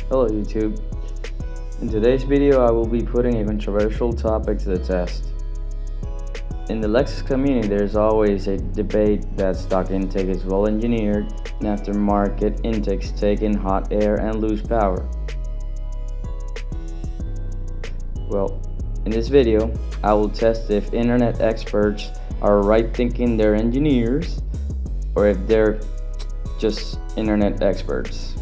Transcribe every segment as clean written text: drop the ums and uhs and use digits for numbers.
Hello YouTube. In today's video I will be putting a controversial topic to the test. In the Lexus community there is always a debate that stock intake is well engineered and aftermarket intakes take in hot air and lose power. Well, in this video I will test if internet experts are right thinking they're engineers or if they're just internet experts.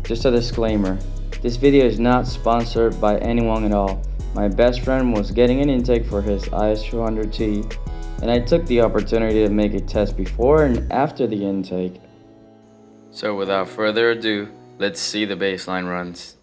Just a disclaimer, this video is not sponsored by anyone at all. My best friend was getting an intake for his IS200t and I took the opportunity to make a test before and after the intake. So without further ado, let's see the baseline runs.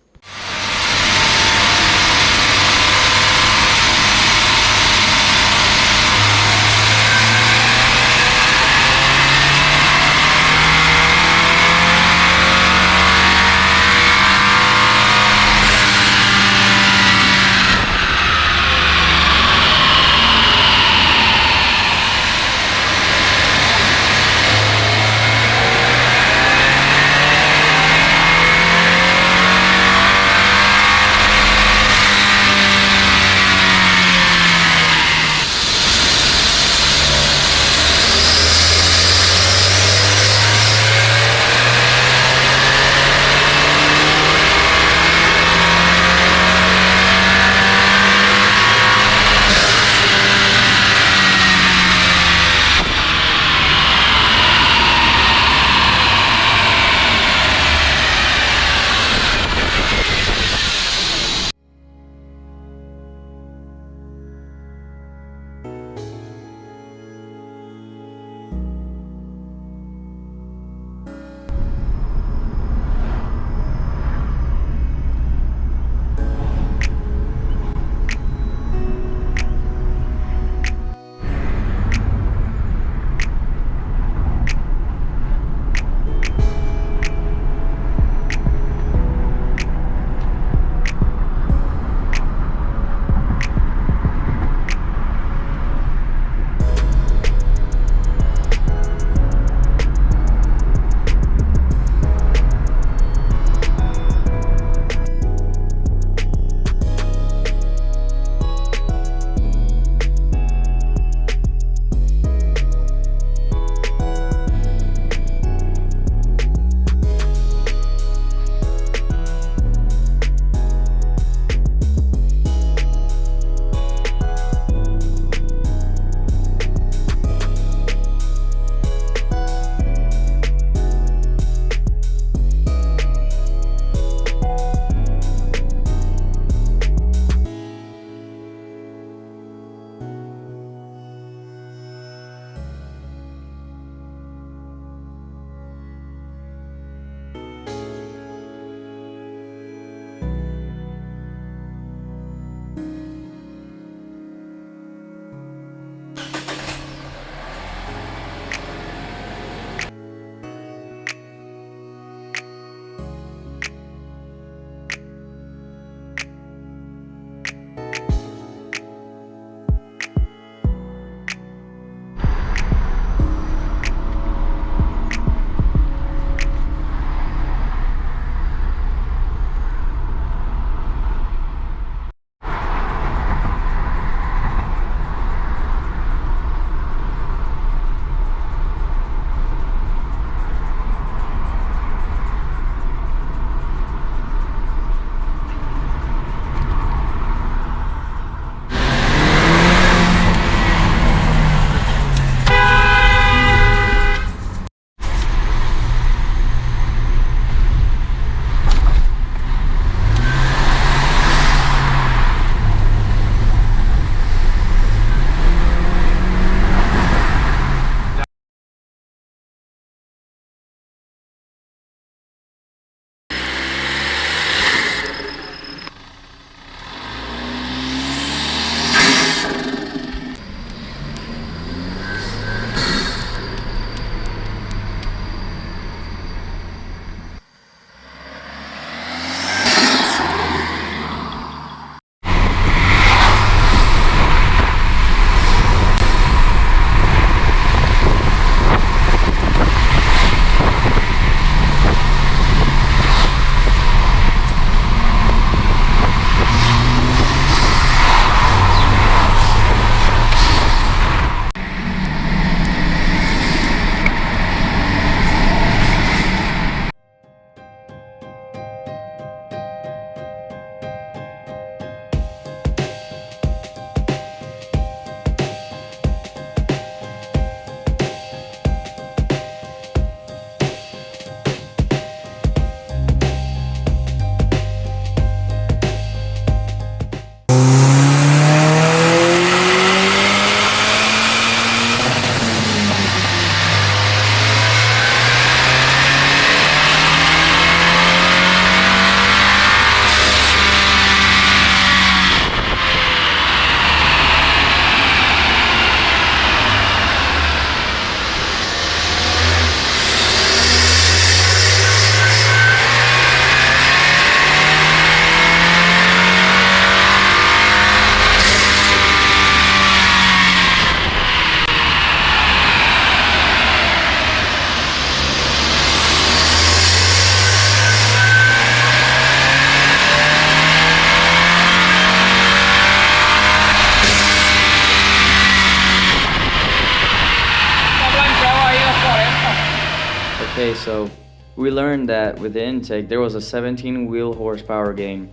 Okay, so we learned that with the intake there was a 17 wheel horsepower gain.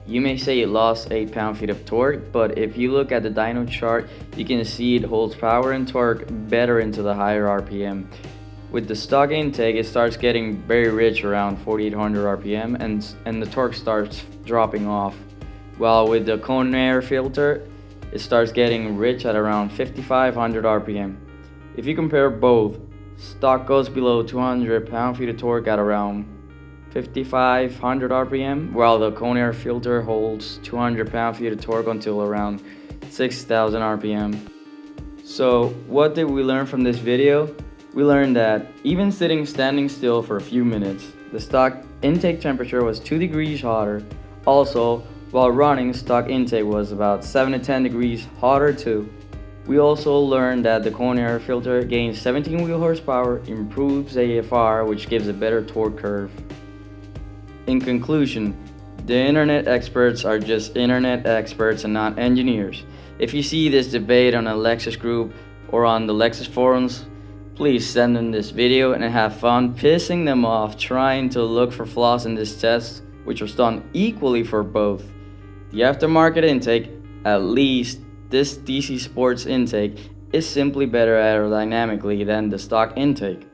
You may say it lost 8 pound-feet of torque, but if you look at the dyno chart, you can see it holds power and torque better into the higher RPM. With the stock intake, it starts getting very rich around 4800 RPM and the torque starts dropping off. While with the cone air filter, it starts getting rich at around 5500 RPM. If you compare both, stock goes below 200 pound-feet of torque at around 5500 RPM, while the cone air filter holds 200 pound-feet of torque until around 6000 RPM. So what did we learn from this video? We learned that even standing still for a few minutes, the stock intake temperature was 2 degrees hotter. Also, while running, stock intake was about 7 to 10 degrees hotter too. We also learned that the cone air filter gains 17 wheel horsepower, improves AFR, which gives a better torque curve. In conclusion, the internet experts are just internet experts and not engineers. If you see this debate on a Lexus group or on the Lexus forums, please send them this video and have fun pissing them off trying to look for flaws in this test, which was done equally for both. The aftermarket intake, at least this DC Sports intake, is simply better aerodynamically than the stock intake.